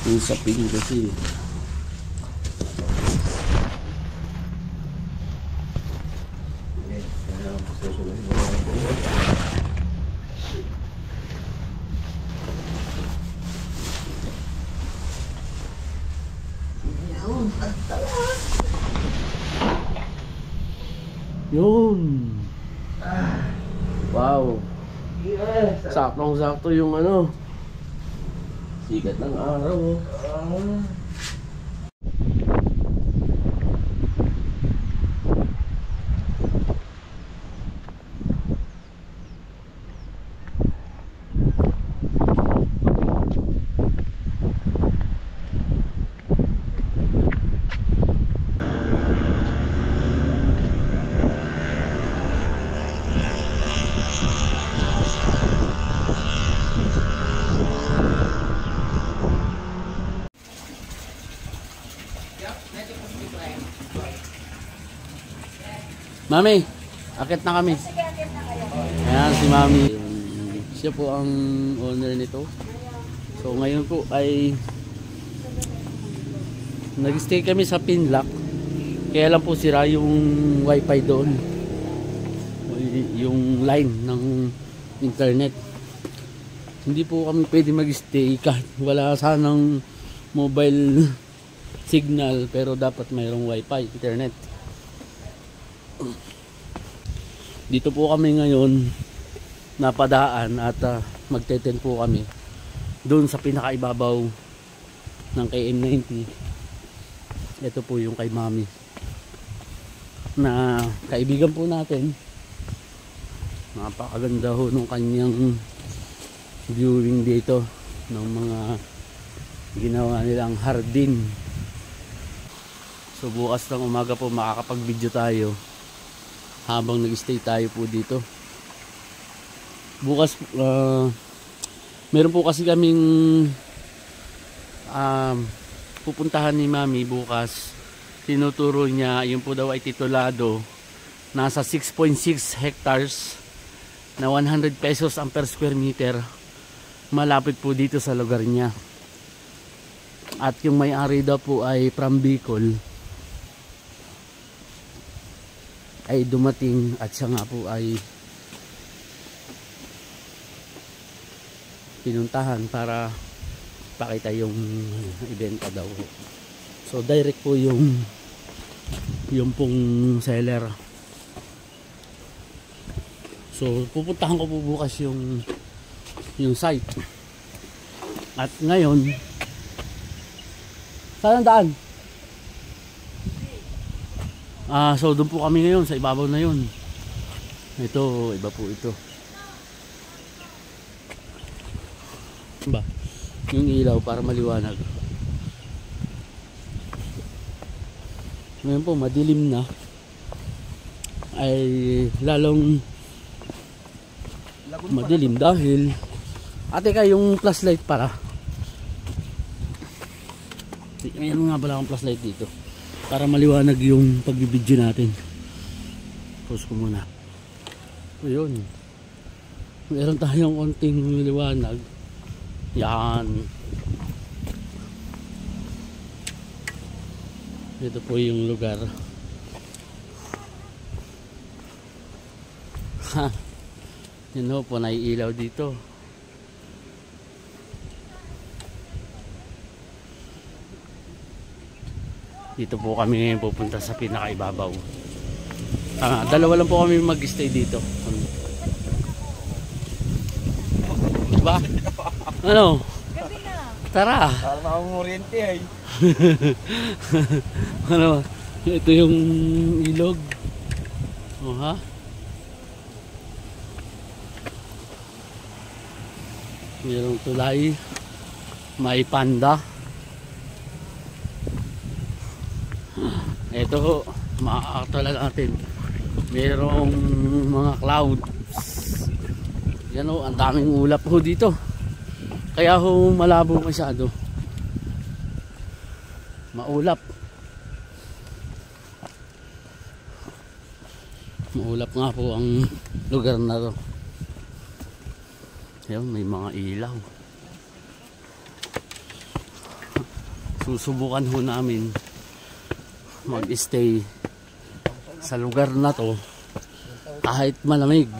Yung sapin kasi. Yun. Wow. Saktong-sakto yung ano. Sikat ng araw. Mami, akit na kami. Ayan si Mami. Siya po ang owner nito. So ngayon po ay nag-stay kami sa Pinlock. Kaya lang po sira yung wifi doon. Yung line ng internet. Hindi po kami pwede mag-stay kahit wala sanang mobile signal, pero dapat mayroong wifi, internet. Dito po kami ngayon napadaan at magte-tent po kami doon sa pinakaibabaw ng KM90. Ito po yung kay Mami na kaibigan po natin. Napakaganda ho nung kanyang viewing dito ng mga ginawa nilang hardin. So bukas ng umaga po makakapag-video tayo habang nag-stay tayo po dito. Bukas meron po kasi kaming pupuntahan ni Mami bukas. Tinuturo niya, yun po daw ay titulado, nasa 6.6 hectares na 100 pesos ang per square meter. Malapit po dito sa lugar niya. At yung may-ari daw po ay from Bicol, ay dumating at siya nga po ay pinuntahan para pakita yung ibenta daw. So direct po yung pong seller. So pupuntahan ko po bukas yung site. At ngayon, saan ang daan? So doon po kami ngayon sa ibabaw na yun. Ito, iba po ito. Ba? Yung ilaw para maliwanag. Ngayon po madilim na. Ay lalong madilim dahil teka yung flashlight para. Mayroon nga pala akong flashlight dito para maliwanag yung pagbibideo natin. Pause ko muna. So yun, meron tayong konting liwanag. Yan, ito po yung lugar. Ha, yun ho po, naiilaw dito. Dito po kami ngayon pupunta sa pinakaibabaw. Dalawa lang po kami mag-stay dito. Diba? Ano? Tara. Para makangoriente ay. Ano? Ito yung ilog. Oh, ha? Mayroong tulay. May panda. Ito, makakatala natin. Mayroong mga clouds. Yan o, ang daming ulap ho dito. Kaya ho malabo masyado. Maulap. Maulap nga po ang lugar na to. Yan, may mga ilaw. susubukan ho namin mag-stay sa lugar na to kahit malamig.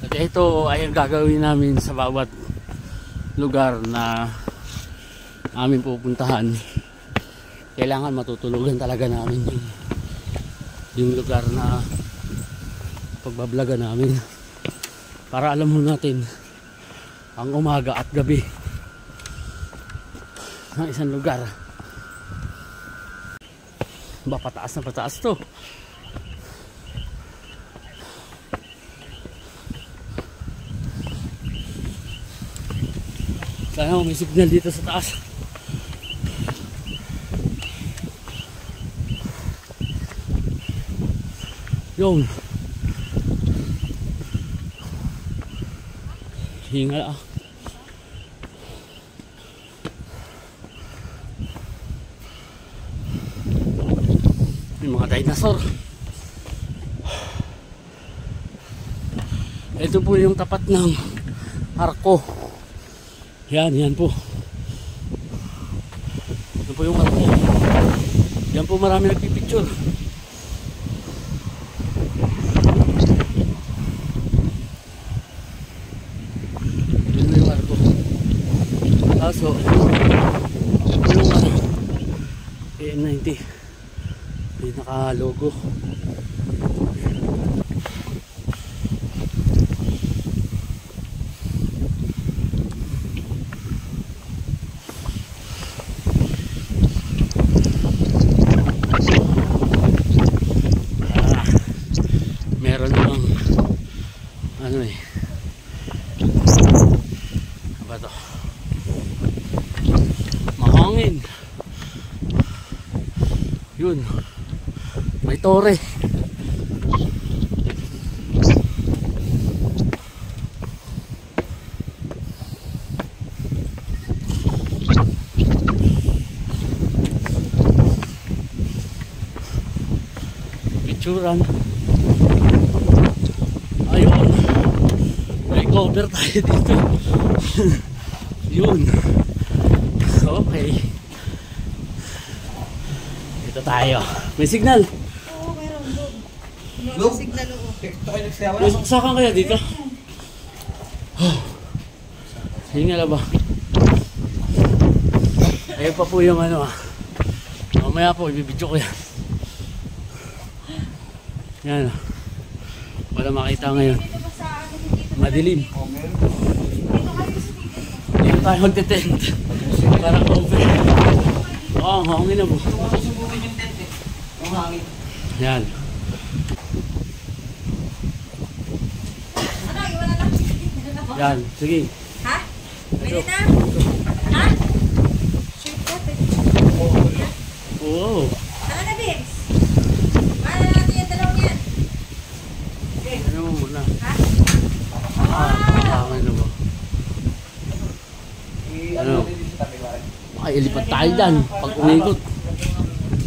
At ito ay ang gagawin namin sa bawat lugar na amin pupuntahan. Kailangan matutulugan talaga namin yung lugar na pagbablaga namin para alam mo natin ang umaga at gabi ng isang lugar. Ba, pataas na pataas to. Sana may signal dito sa taas. Yun. Hinga ah. Yung mga dinosaur. Ito po yung tapat ng arko. Yan po. Ito po yung arko. Yan po marami nagpipicture. So, yung AM90 yung naka-logo. Meron yung ano eh, apa to? Mahangin. Yun. May tore. Picturean. Ayun. May cover tayo dito. Yun. Okay. Dito tayo. May signal. Oo, meron. May signal oo. May saksakan kaya dito? Hingal ba? Ayun pa po yung ano ah. Mamaya po, ibibidyo ko yan. Yan. Wala makita ngayon. Madilim. Dito tayo magte-tent. Para cover. Oo, hangin na po. Susubukin yung tent eh. Ang hangin. Yan. Ano, iwan na lang. Yan, sige. Ha? Pwede na? Ha? Sure ka, pwede. Oo. Ano na, Vince? Paano natin yung dalawang yan? Ano mo muna? Ha? Hangin na ba? Ano? Ay, ilipad tayo dyan. Pag umikot.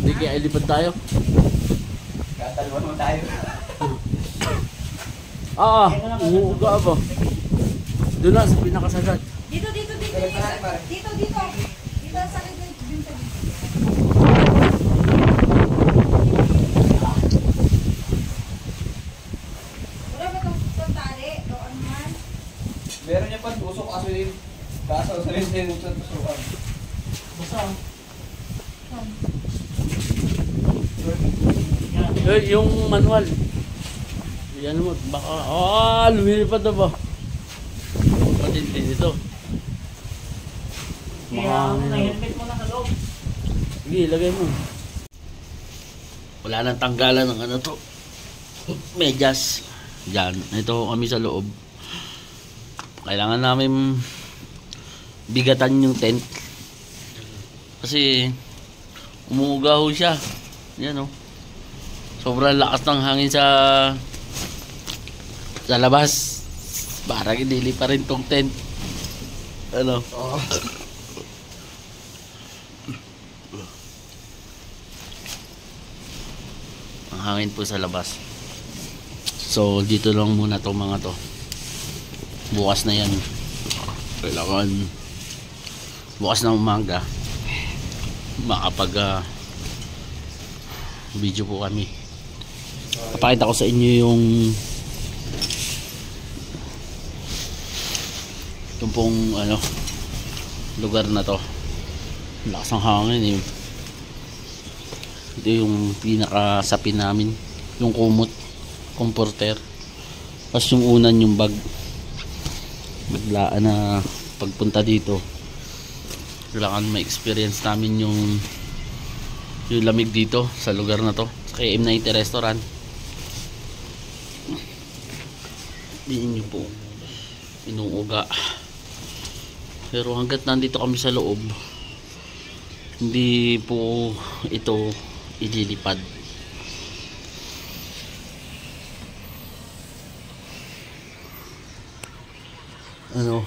Hindi kaya ilipad tayo. Katalwan mo tayo. Umuuga ba? Doon na sa pinakasagad. Dito. Dito sa likod. Dito. Wala ba itong tali? O ano man? Meron niya pa tusok kaso yun. Kaso sa rin din sa tusukan. Basta. Yung manual. Yan mo, baka, lumilipad na ba? Matindi dito. Helmet mo na sa loob. Sige, ilagay mo. Wala nang tanggalan ng ano to. Medyas. Diyan. Ito kami sa loob. Kailangan namin bigatan yung tent. Kasi umuuga ho siya. Yan o. Sobrang lakas ng hangin sa labas. Parang hindi pa rin tong tent. Ano? Oo. Ang hangin po sa labas. So dito lang muna tong mga to. Bukas na yan. kailangan bukas ng umaga makapag video po kami. Papakita ko sa inyo yung pong ano lugar na to. Lakas ng hangin eh. Ito yung pinakasapin namin, yung kumot comforter, tapos yung unan yung baglaan na pagpunta dito kailangan ma-experience namin yung lamig dito sa lugar na to sa KM90 restaurant. Tingnan nyo po, inuuga. Pero hanggat nandito kami sa loob, hindi po ito ililipad. Ano?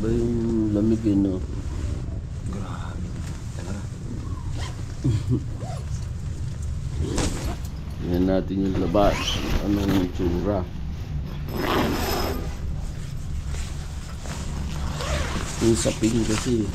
Iba yung lamig yun, no? Grabe. Tara. Tingnan natin yung labas. Anong itsura? Yung sapin kasi.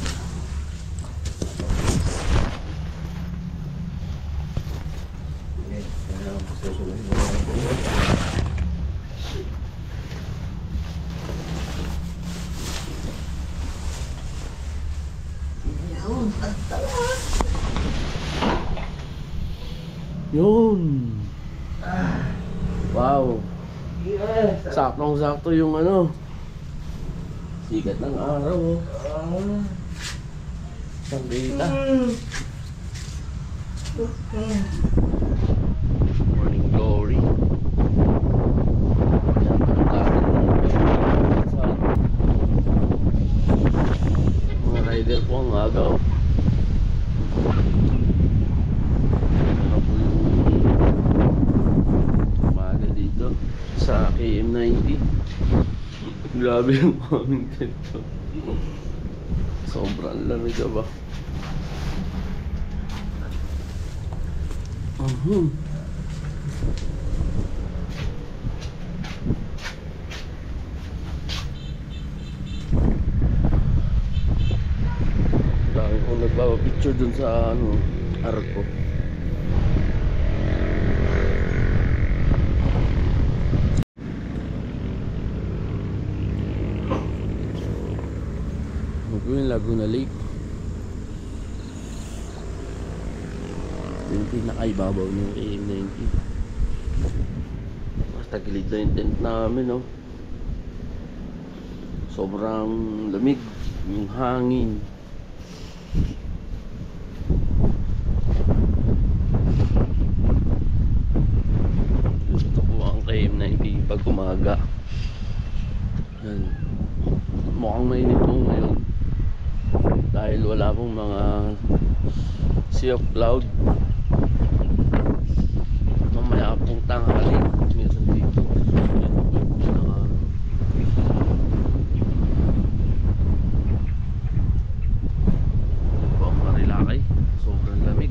Yun. Wow. Saktong-sakto yung ano. Sikat ng araw. Sandita. Morning glory. Mga rider po ang agaw. Sa KM90. Grabe yung aming dito. Sobrang lamig ba? Dami kong nagpapapicture dun sa ano, arko. Yung Laguna Lake, yung pinakaibabaw ng KM90. Basta gilid na yung tent namin, no? Sobrang lamig yung hangin. Gusto ko ang KM90 pag umaga. Yan. Mukhang mainit po ngayon dahil wala pong mga sea of cloud. Mamaya pong tanghali meron dito. Yan po ang Marilakay. Sobrang lamig.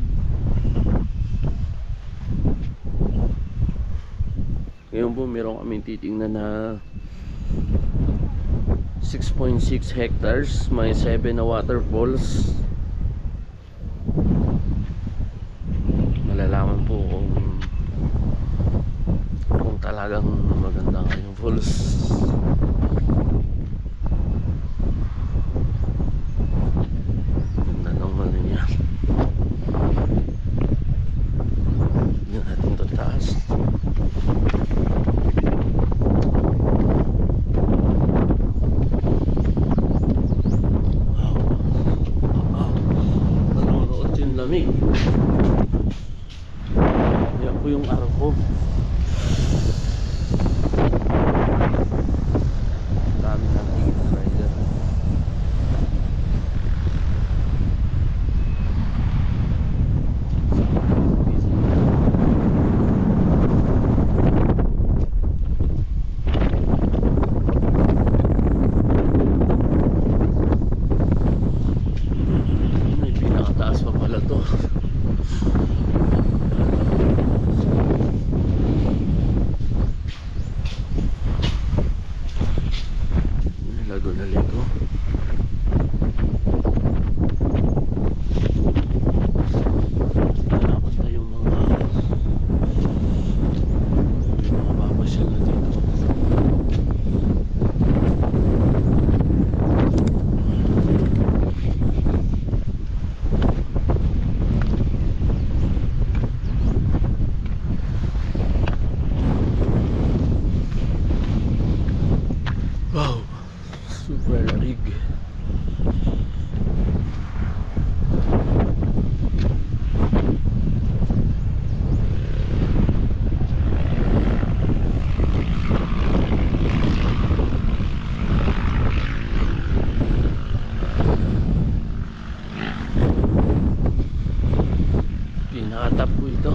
Ngayon po meron kaming titingnan na 6.6 hectares, may 7 na waterfalls. Malalaman po kung talagang maganda nga yung falls. Ganda naman niya. Tignan natin ito taas. Lamig. Yan po yung arko. Dami ng tigit na rider. po ito.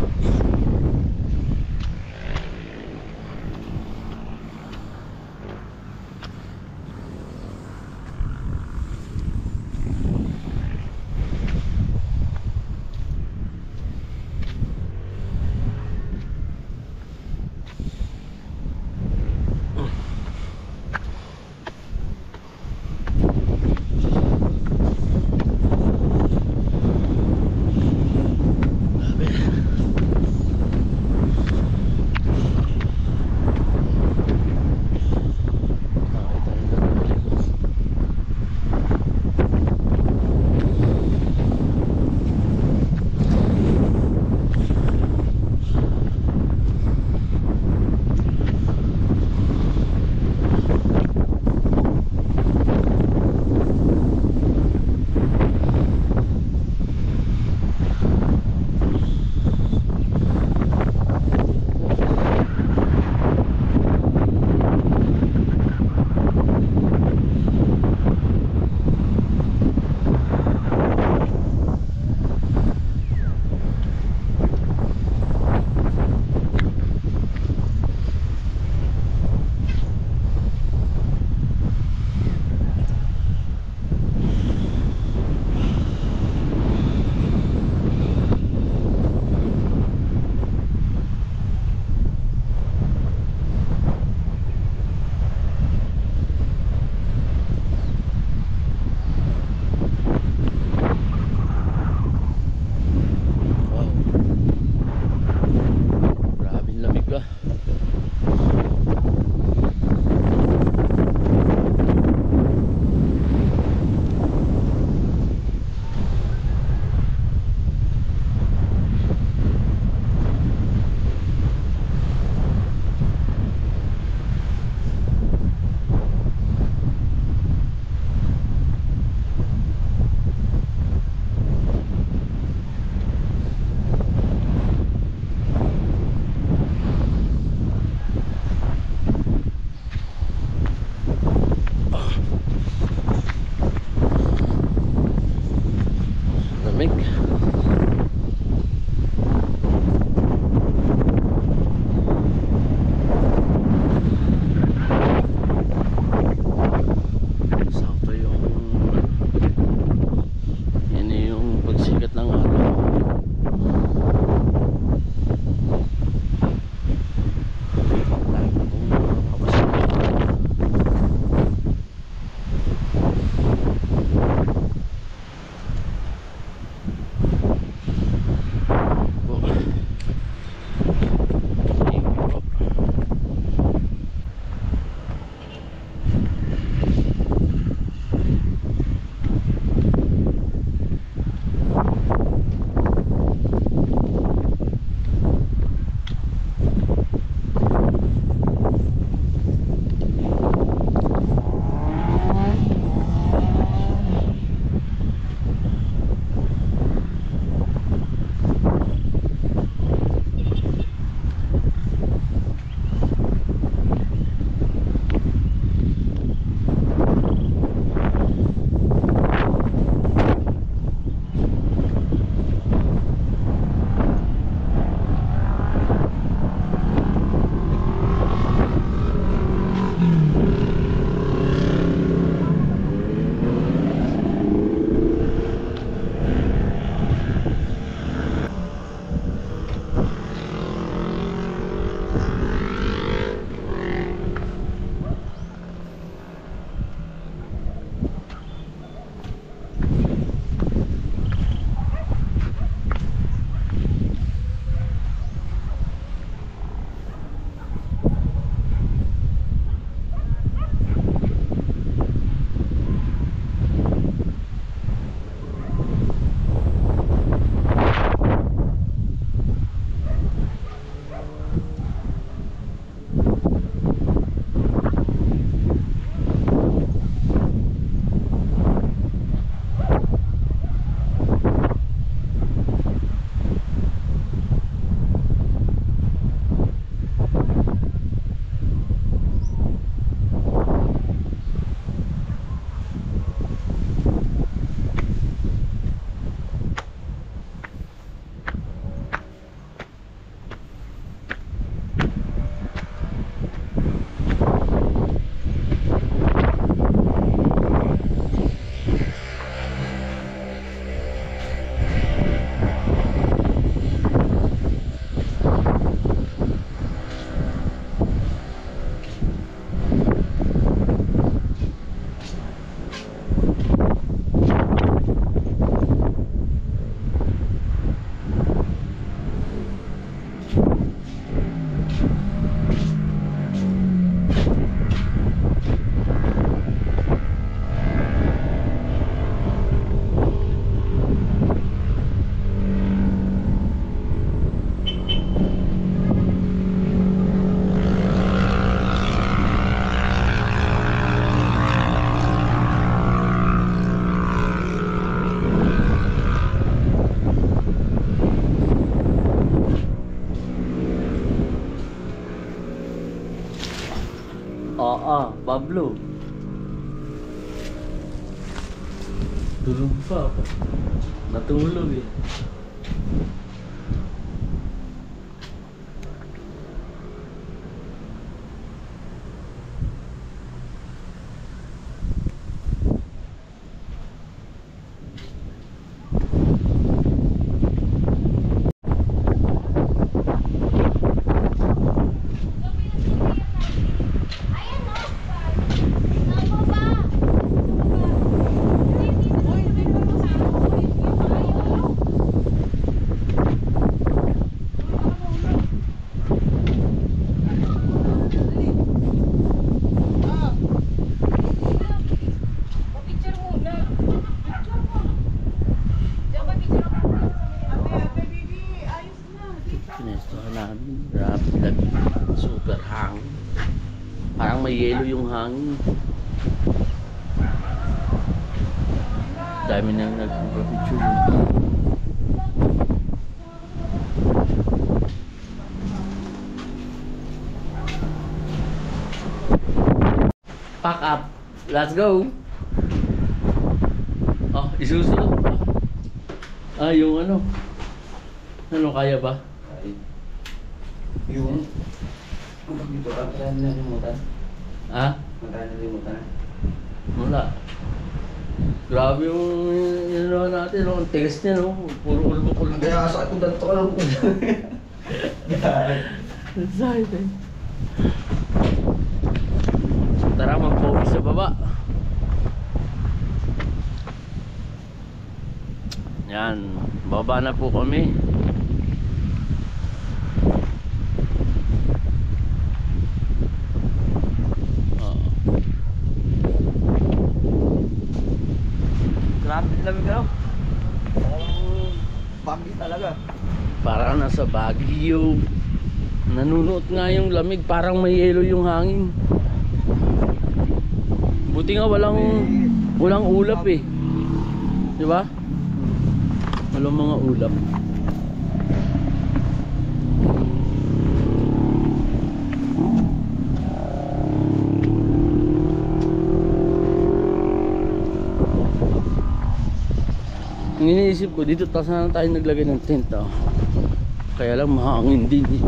Ah, Pablo. Tulog pa ako. Natulog eh. Pinestuhan namin. Grabe lagi. Super hangin. Parang may yelo yung hangin. Dami nang nagpapicture. Pack up. Let's go. Oh, isusunod pa. Ah, yung ano. Ano, kaya ba? Ay. Yung... Ang pag dito, kaya nalimutan. Ha? Kaya nalimutan. Wala. Grabe yung ano natin, no? Ang tigas niya, no? Puro ulbok-ulbok. Kaya sakit kong danto ka lang. Sakit eh. Tara, mag-focus sa baba. Yan, baba na po kami. Grabe lamig na. Bagay talaga. Parang nasa Baguio. Nanunuot nga yung lamig, parang may yelo yung hangin. Buti nga walang ulap eh. Di ba? Walang mga ulap. Ang iniisip ko, dito sana tayo naglagay ng tent, oh. Kaya lang mahangin din eh.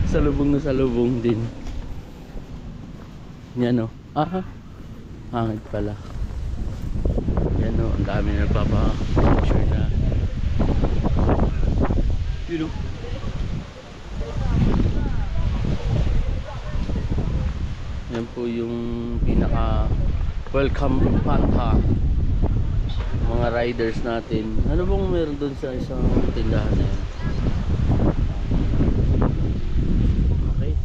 Salubong na salubong din. Yan, oh. Aha, hangin pala. Yan, oh, ang dami na nagpapa-picture na. Yun, oh. Yan po yung pinaka welcome Panta mga riders natin. Ano bang meron doon sa isang tindahan na yan? Okay,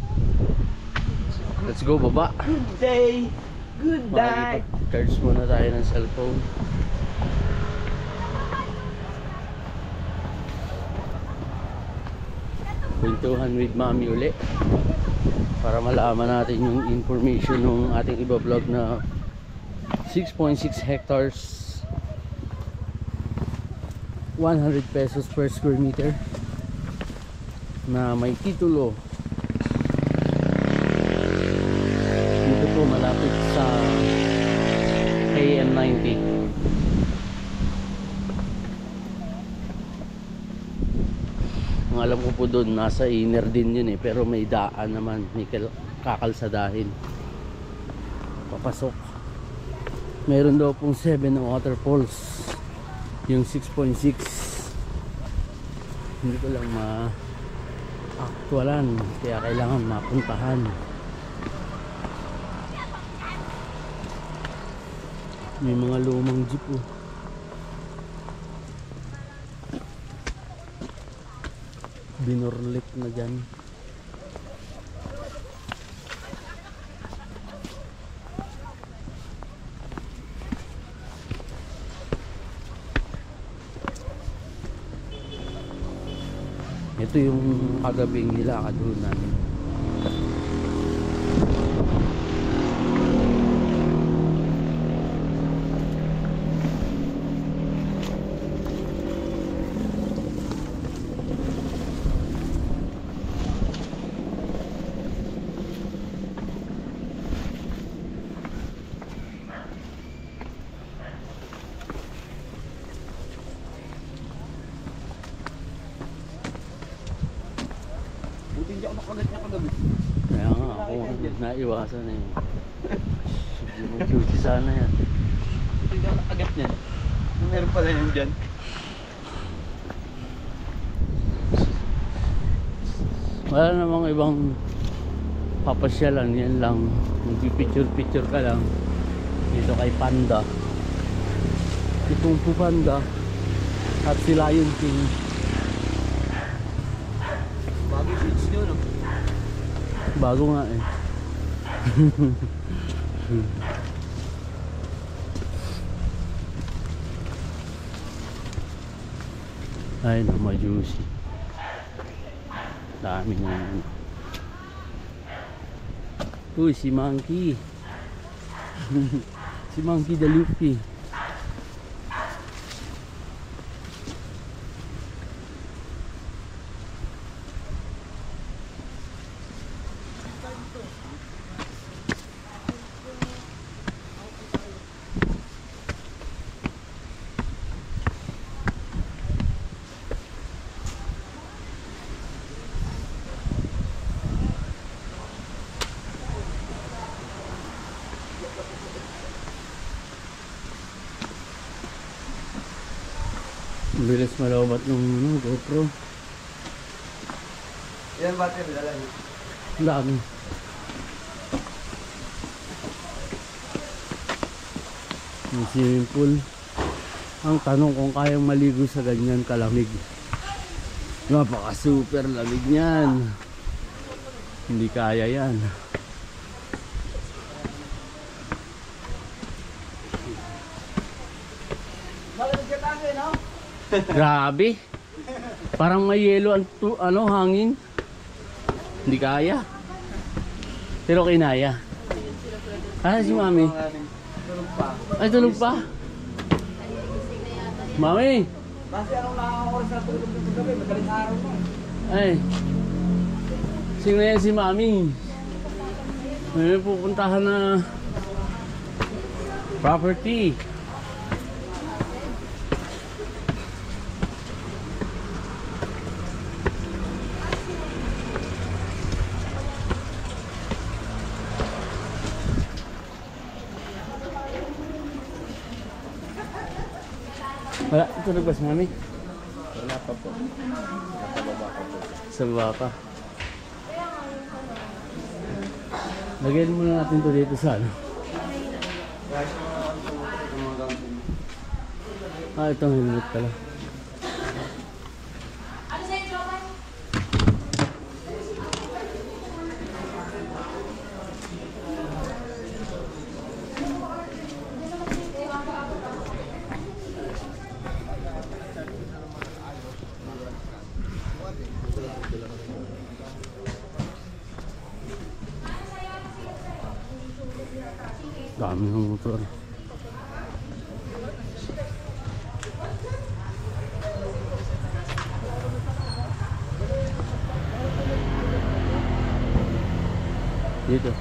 let's go baba. Good day. Good night. Charge muna tayo ng cellphone. Kwentuhan with Mami uli para malaman natin yung information ng ating iba vlog na 6.6 hectares, 100 pesos per square meter na may titulo. Dito po malapit sa AM90. Ang alam ko po doon nasa inner din yun eh, pero may daan naman, may kakalsadahin papasok. Meron daw pong 7 na waterfalls yung 6.6. Hindi ko lang ma-actualan, kaya kailangan mapuntahan. May mga lumang jeep, oh. Binorlit na dyan. Ito yung kagabing nilakad doon namin. Pagkat niya kagabi. Kaya nga ako naiwasan na yun. Mag-duty sana yan. Hindi ako nakagat niyan. Meron pala yun dyan. Wala namang ibang papasyalan, yan lang. Magpipicture-picture ka lang dito kay Panda. Si Kung Fu Panda at si Lion King. Bagay beach nyo, no? Bago nga eh. Ay na, ma-juicy. Dami nga yun. Uy, si Monkey. Si Monkey the Luffy. Bilis malabat ng GoPro. Ilan battery dala niyo? Ang dami. Yung swimming pool. Ang tanong kung kayang maligo sa ganyan kalamig. Napaka super lamig niyan. Hindi kaya yan. Grabe. Parang may yelo ang hangin. Hindi kaya. Pero kinaya. Ah, si Mami. Tulog pa. Ay, tulog pa. Mami. Kasi anong nakakakoras na tulog dito gabi? Madaling araw mo. Ay. Sino yan si Mami? May pupuntahan na property. Wala, tulog ba si Mami? Wala pa po. Nasa baba pa po. Sa baba pa. Lagyan muna natin to dito sa ano. Guys, mga gamit. Ah, itong helmet pala. Ano sa'yo, Joman? Dami ng motor. Dito.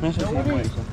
Nasa siya po isa.